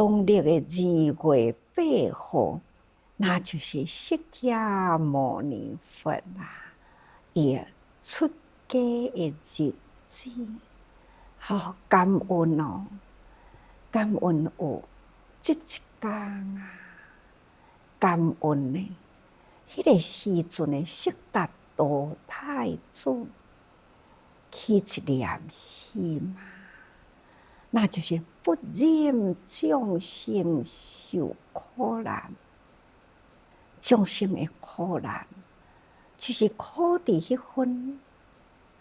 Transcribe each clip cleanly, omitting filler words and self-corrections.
农历的2月8号，那就是释迦牟尼佛啦，伊出家的日子。好感恩哦，感恩有这一天啊，感恩呢，迄个时阵的悉达多太子起一念心啊，那就是不忍众生受苦难，众生的苦难，就是苦伫迄份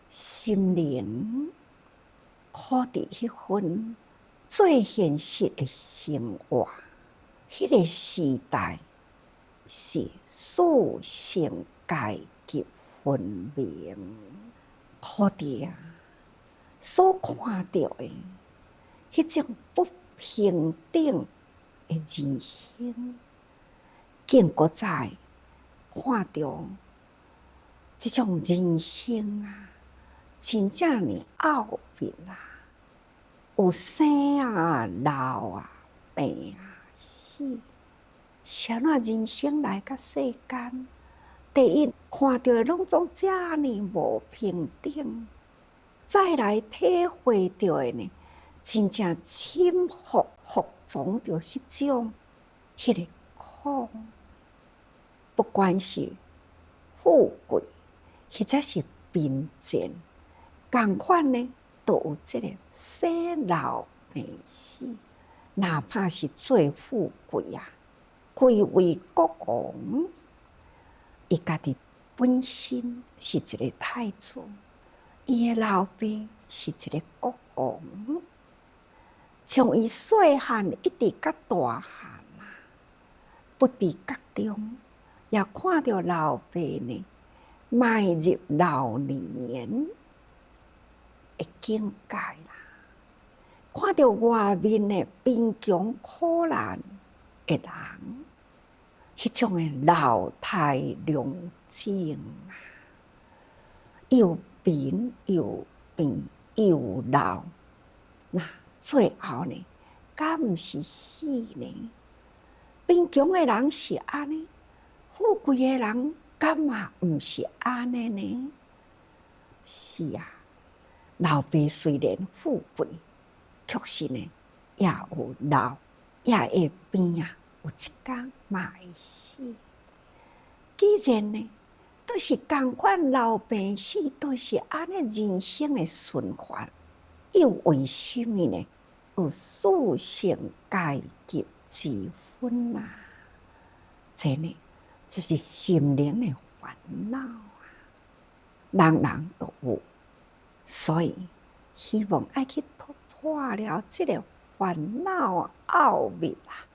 心灵，苦伫迄份最现实的生活。迄个时代是四圣阶级分明，苦伫啊，所看到的迄种不平等的人生，更搁再看到这种人生啊，真正呢奥秘啊，有生啊、老啊、病啊、死，是安怎人生来到世间？第一看到的拢总遮尔无平等，再来体会到的呢，真正侵服服从着迄种迄个苦，不管是富贵，或者是贫贱，同款呢，都有这个生老病死。哪怕是最富贵啊，贵为国王，伊家己本身是一个太子，伊的老爸是一个国王，从伊细汉一直到大汉啊，不知觉中也看到老爸呢迈入老年的境界啦，看到外面的贫穷苦难的人，迄种的老态龙钟啊，又贫又病又老，那最后呢，敢毋是死呢？贫穷的人是安尼，富贵的人敢嘛毋是安尼呢？是啊，老爸虽然富贵，确实呢也有老，也会病啊，有一天嘛会死。既然呢，都是同款老病死，都是安尼人生的循环，又为什么呢？有四圣阶级之分啊！这呢，就是心灵的烦恼啊，人人都有，所以希望爱去突破了这个烦恼奥秘啊，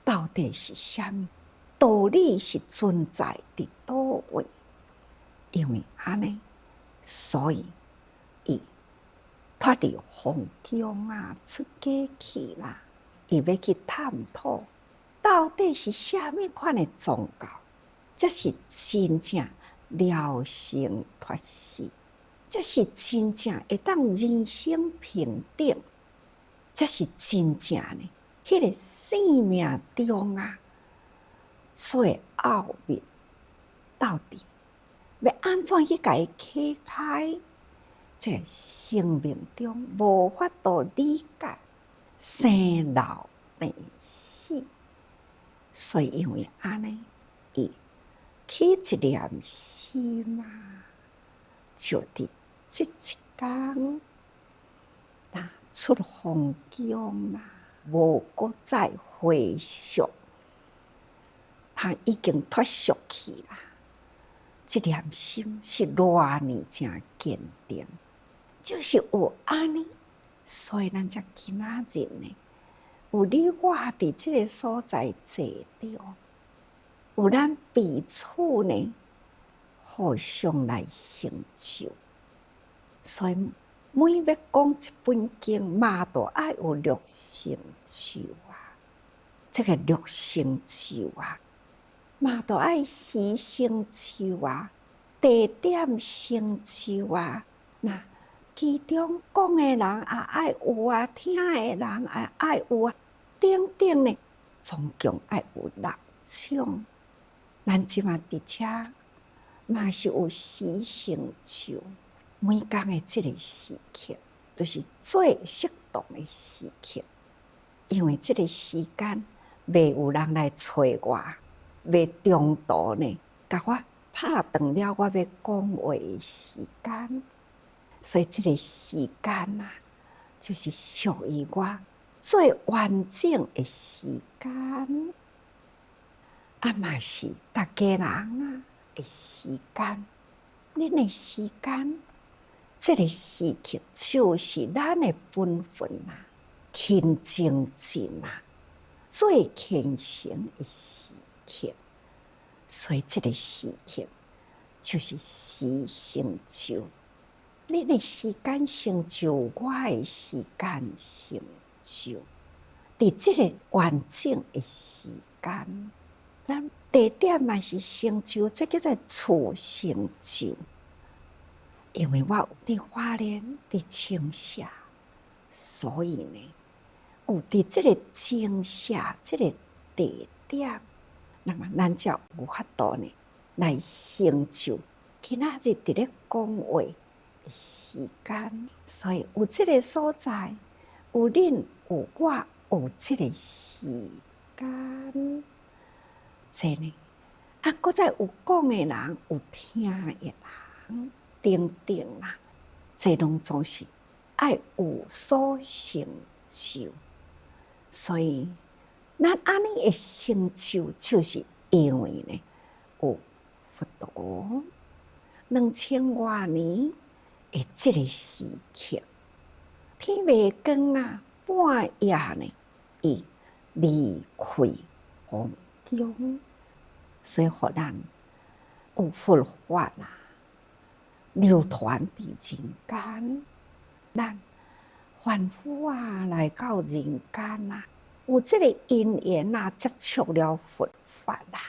到底是啥物？道理是存在伫倒位？因为安尼，所以伊脱离封疆啊，出家去啦，伊要去探讨，到底是啥物款的宗教，这是真正了生脱死，这是真正会当人生平等，这是真正呢，迄个生命中啊，最奥秘到底要安怎去甲伊启开？这生命中无法度理解生老病死，所以因为安尼，伊起一念心啊，就伫这一天，出封疆啦，无搁再回溯，他已经脱俗去啦。这念心是偌呢真坚定，就是有安尼，所以咱才今仔日呢，有你我伫这个所在坐着，有咱彼此呢，互相来成就。所以每要讲一本经，嘛都爱有六成就啊！这个六成就啊！嘛都爱时成就啊，地点成就啊，那其中讲的人也爱有啊，听的人也爱有啊，等等呢，总共要有6种。咱即马伫遮嘛是有时成就，每工的即个时刻，都是最适当的时刻，因为即个时间袂有人来找我，袂中途呢，甲我拍断了我要讲话的时间，所以即个时间啊，就是属于我最完整的时间，嘛是大家人啊的时间。恁的时间，这个时刻就是咱的本分啊，勤精进啊，最虔诚的时刻。所以这个时刻就是时成就。恁的时间成就，我的时间成就。伫这个完整的时间，咱地点嘛是成就，这叫做处成就。因为我有伫花莲伫青社，所以呢，有伫这个青社这个地点，那么咱才有法度呢来成就今仔日伫咧讲话的时间。所以有这个所在，有恁有我，有这个时间，这呢，搁再有讲的人，有听的人。等等啦，这拢总是爱有所成就，所以咱安尼的成就，就是因为呢有佛陀2000多年的这个时刻，天未光啊，半夜呢，伊离开皇宫，所以互咱有佛法啊。流传伫人间，咱凡夫啊来到人间啊，有这个因缘啊，接触了佛法啊，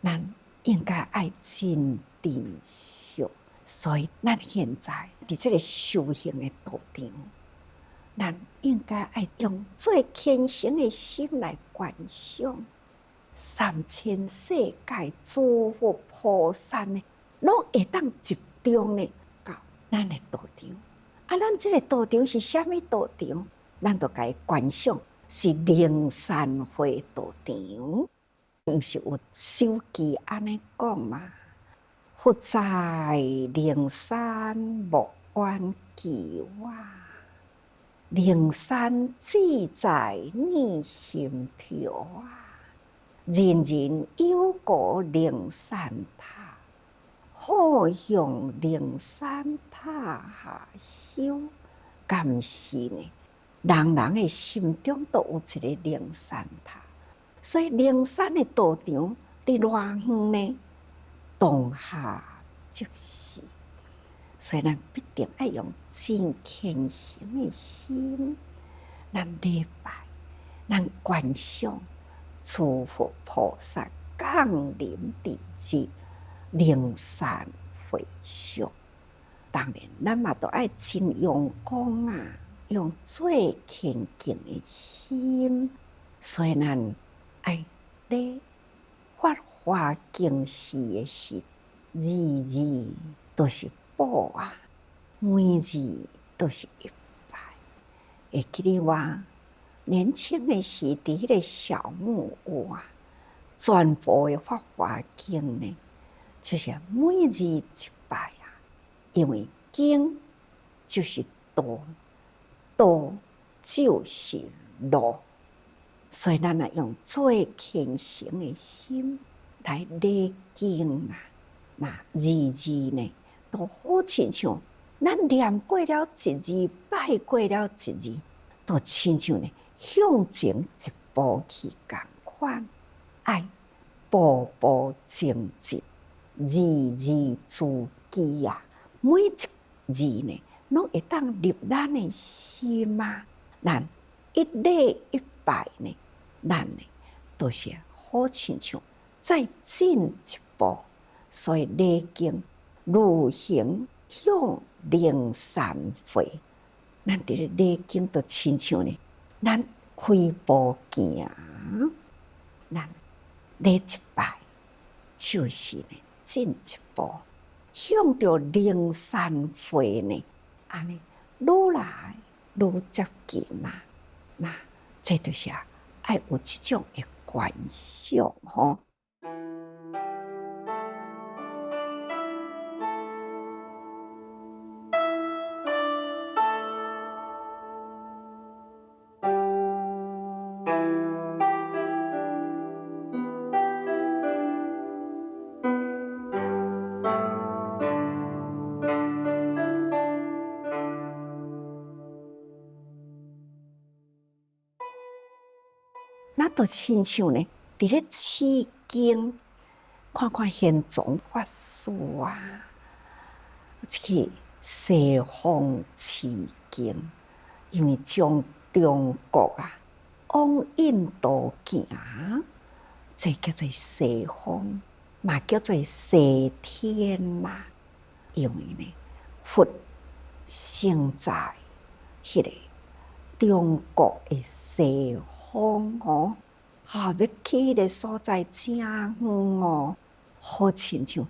咱应该爱真珍惜。所以咱现在伫这个修行的道场，咱应该爱用最虔诚的心来观想3000世界诸佛菩萨呢，拢会当集中呢到咱的道场。咱这个道场是啥物道场？咱就该观想是灵山会道场。毋是有手机安尼讲嘛？佛在灵山莫远求啊，灵山只在你心头啊。人人有个灵山塔，好向灵山塔下修。敢是呢？人人的心中都有一个灵山塔，所以灵山的道场伫偌远呢？当下即是。所以咱必定要用真虔诚的心，咱礼拜，咱观想诸佛菩萨降临伫这灵山会上。当然，咱嘛都爱真用功啊，用最虔敬的心。所以咱爱咧发华经寺的时，字字都是宝啊，每字都是100。会记得我年轻的时，伫迄个小木屋啊，全部的发华经呢，就是每字100啊。因为经就是道，道就是路，所以咱要用最虔诚的心来礼经啊。那字字呢，都好亲像咱念过了一字，拜过了一字，都亲像呢向前一步去共款，爱步步前进，字字珠玑啊。每一字呢，拢会当入咱的心啊。咱一礼100呢，咱呢都是好亲像再进一步。所以礼经如行向灵山会，咱伫咧礼经都亲像呢，咱开步行，咱礼一拜，就是呢进一步，向着灵山会呢，安尼愈来愈接近啦。那这就是爱有这种的观想吼。那就亲像呢，伫咧取经，看看玄奘法师啊，去西方取经，因为从中国啊往印度行，这叫做西方，嘛叫做西天啦。因为呢，佛生在迄个中国的西方哦，要去迄个所在正远哦，好亲像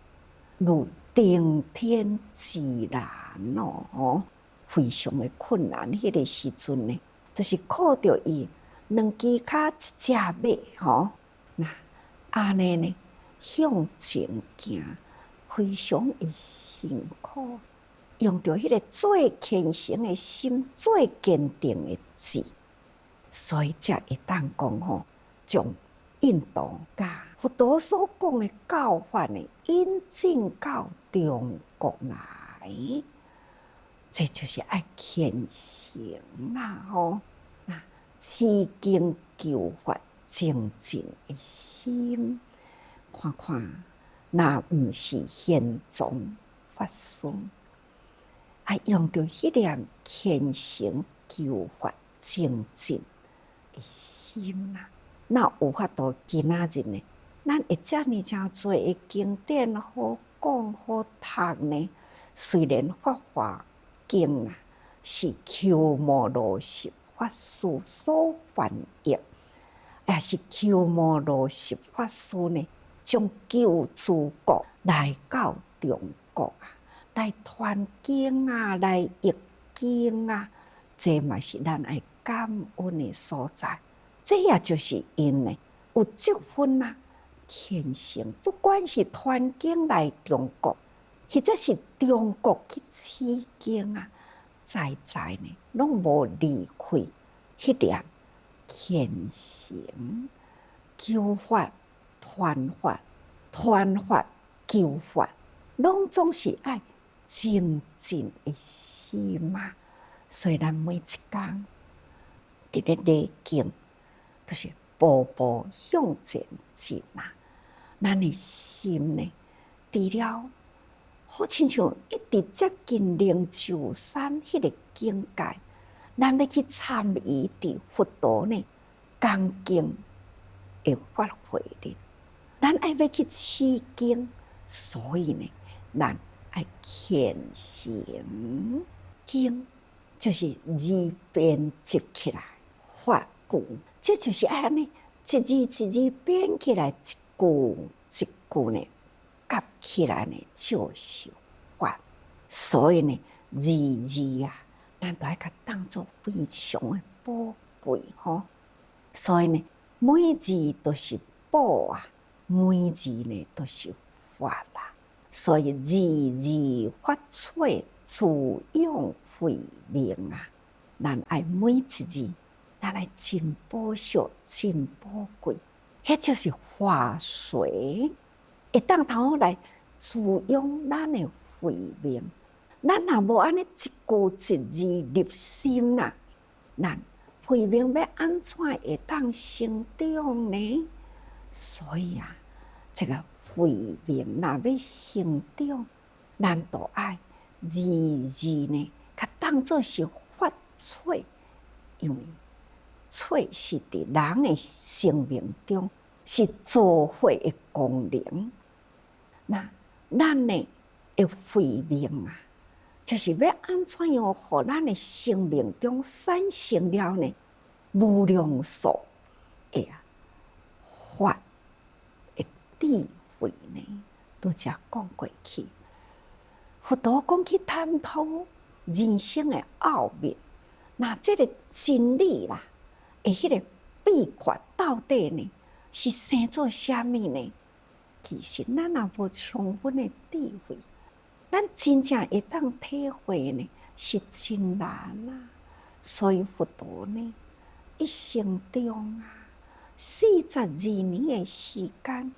如登天之难哦，非常的困难。迄个时阵呢，就是靠着伊两只脚一只马吼，那安尼呢向前行，非常的辛苦。用着迄个最虔诚的心、最坚定的志，所以才会当讲吼，将印度甲佛陀所讲的教法呢，引进到中国来，这就是爱虔诚啦吼。那取经求法精进的心，看看，那毋是玄奘法师。用着迄念虔诚求法精进的心啦，那有法度今仔日呢？咱会遮尔诚侪的经典好讲好读呢？虽然《法华经》啊是鸠摩罗什法师所翻译，也是鸠摩罗什法师呢，从旧诸国来到中国啊。来传经啊，来译经啊，这嘛是咱爱感恩的所在。这也就是因呢有这份啊虔诚，不管是传经来中国，或者是中国去取经啊，在呢拢无离开迄点虔诚求法、传法、传法求法，拢总是爱精进的心嘛，所以咱每一天伫咧礼敬，都是步步向前进啊。咱的心呢，除了好亲像一直接近灵鷲山迄个境界，咱要去参与伫佛陀呢恭敬的法会里，咱爱要去取经，所以呢，咱爱虔诚经，就是字编辑起来法句，这就是爱安尼一字一字编起来，一句一句呢夹起来呢就是法。所以呢，字字啊，咱都爱甲当作非常的宝贵吼。所以呢，每字都是宝啊，每字呢都是法啦。所以字字发出，自用慧命啊！咱爱每一字，咱爱真宝惜、真宝贵，迄就是法水，会当头来自用咱的慧命。咱若无安尼一句一字入心啦，咱慧命要安怎会当成长呢？所以啊，这个慧命若要成长，咱都爱字字呢，甲当作是发出，因为出是伫人的生命中是造化的功能。那咱呢的慧命啊，就是要安怎样，互咱的生命中产生了呢？无量数的法的智慧呢，都遮讲过去。佛陀讲去探讨人生的奥秘，那这个真理啦，迄个秘诀到底呢，是生做啥物呢？其实咱也无充分的智慧，咱真正会当体会呢，是真难啊。所以佛陀呢，一生中42年的时间，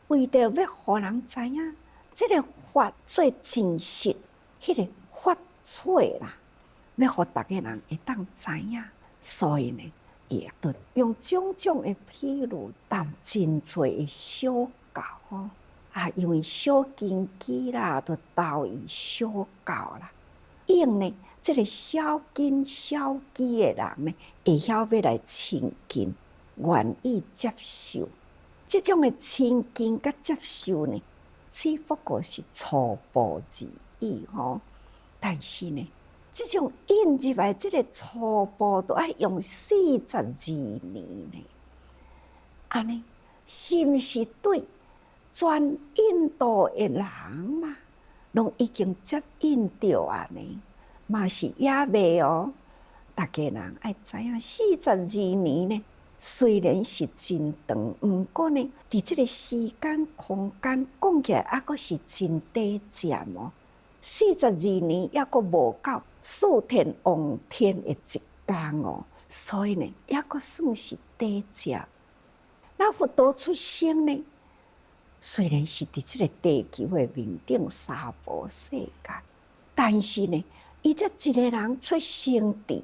为着要互人知影，这个法最真实，迄个法粹啦，要互大家人会当知影。所以呢，伊就用种种的譬如，谈真侪的小教吼因为小根基啦，就导伊小教啦。用呢，这个小根小基的人呢，会晓要来亲近，愿意接受。这种的亲近甲接受呢，只不过是初步之意吼。但是呢，这种引入来这个初步，都要用42年呢。安尼是毋是对全印度的人啦，拢已经接引着啊呢？嘛是也未哦。大家人爱知影，42年呢，虽然是真长，毋过呢，伫这个时间空间讲起来，还阁是真短暂哦。42年也阁无够四天王天的一天哦，所以呢，也阁算是短暂。那佛陀出生呢，虽然是伫这个地球的面顶娑婆世界，但是呢，伊这一个人出生伫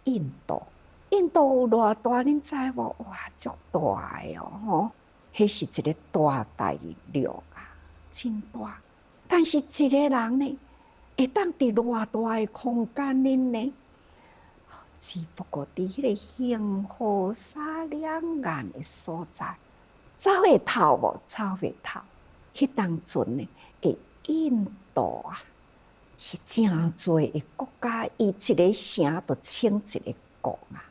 印度。印度有偌大，恁知无？哇，足大的哦，吼！迄是一个大大陆啊，真大。但是一个人呢，会当伫偌大的空间里呢，只不过伫迄个星河沙两岸的所在，走会透无？走袂透。迄当阵呢，印度啊，是真侪的国家，伊一个城就称一个国啊。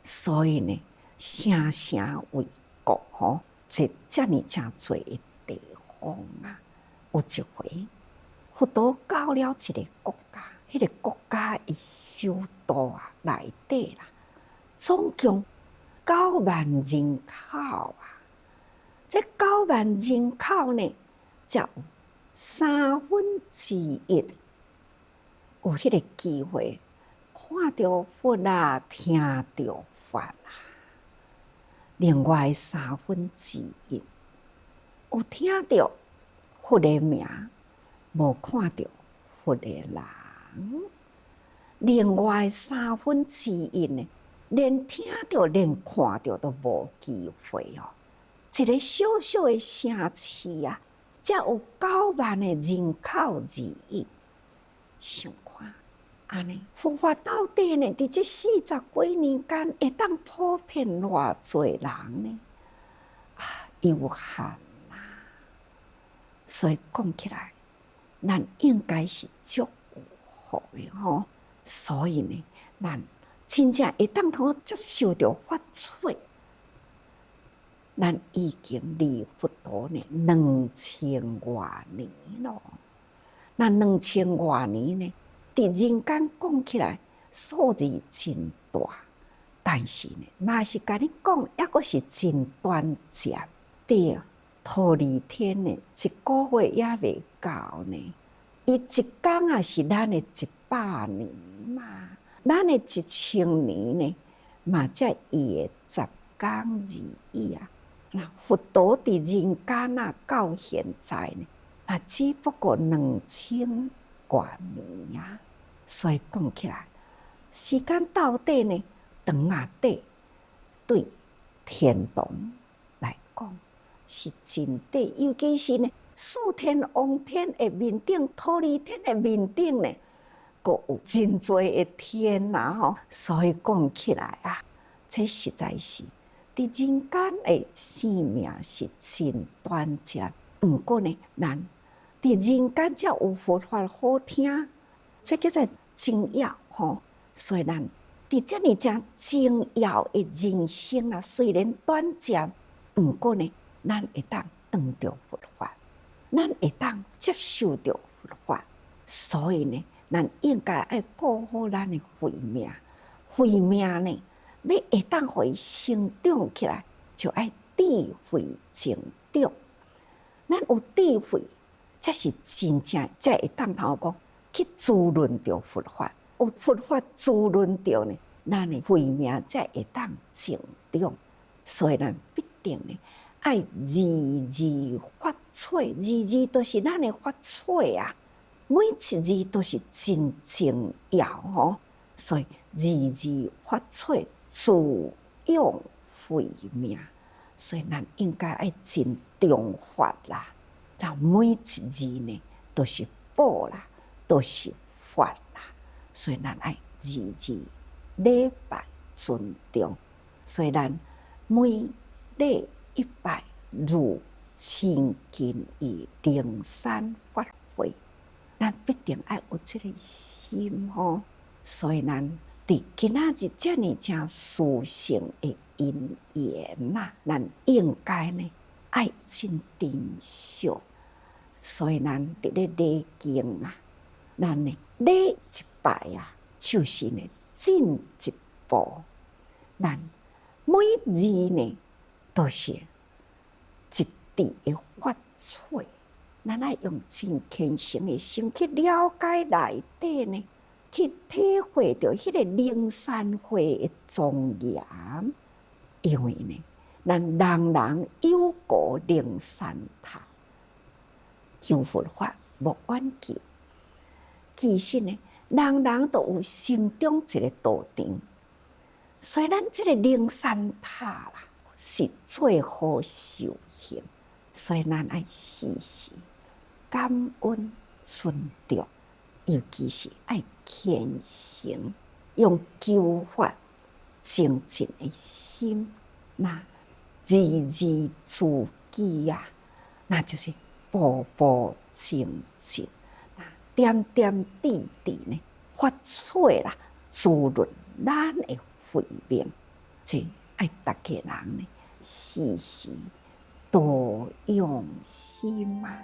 所以呢，城城为国吼，这遮尔真侪的地方啊。有一回，佛陀到了一个国家，迄个国家的首都啊内底啦，总共9万人口啊。这9万人口呢，才有1/3有迄个机会看到佛啊，听到法啊。另外1/3有听到佛的名，无看到佛的人。另外1/3呢，连听到连看到都无机会哦。一个小小的城市啊，才有9万的人口而已。想看。安尼，佛法到底呢？伫这40几年间，会当普遍偌侪人呢？有限啦。所以讲起来，咱应该是足有福的吼。所以呢，咱真正会当通接受着法粹。咱已经离佛陀呢2000多年咯。那2000多年呢？伫人间讲起来，数字真大，但是呢，嘛是甲你讲，抑阁是真短暂。对，忉利天呢，1个月也未够呢。伊一天啊，是咱的100年嘛，咱的1000年呢，嘛才伊的10天而已啊。那佛陀伫人间啊，到现在呢，只不过2000多年啊。所以讲起来，时间到底呢，长啊短，对天童来讲是真短，尤其是呢，四天王天的面顶，忉利天的面顶呢，阁有真多的天呐吼。所以讲起来啊，这实在是伫人间的生命是真短暂。不过呢，咱伫人间才有佛法好听。这叫做真要吼，所以咱伫遮尔正重要的人生啊，虽然短暂，毋过呢，咱会当当着佛法，咱会当接受着佛法，所以呢，咱应该爱顾好咱的慧命。慧命呢，要会当互伊成长起来，就爱智慧成长。咱有智慧，才是真正才会当头讲去滋润着佛法。有佛法滋润着呢，咱的慧命才会当成长。所以咱必定呢，爱字字发脆，字字都是咱的发脆啊！每一字都是真重要吼。所以字字发脆，滋养慧命。所以咱应该爱真重发啦，就每一字呢都是宝啦，都是法啦。所以咱爱字字礼拜尊重。所以咱每礼一拜，如亲近于灵山法会，咱必定爱有这个心吼。所以咱伫今仔日遮尔正殊胜的因缘呐，咱应该呢爱真珍惜。所以咱伫咧礼敬啊，咱呢礼一拜啊，就是呢进一步。咱每字呢都是一字的发脆，咱爱用真虔诚的心去了解内底呢。去体会到迄个灵山会的庄严，因为呢，咱人人有过灵山塔，求佛法无远求。其实呢，人人都有心中一个道场，所以咱这个灵山塔啦，是最好修行。所以咱爱时时感恩尊重。尤其是爱虔诚，用求法精进的心，那字字珠玑啊，那就是步步精进，那点点滴滴呢，发出啦，滋润咱的慧命。这爱大家人呢，时时多用心啊。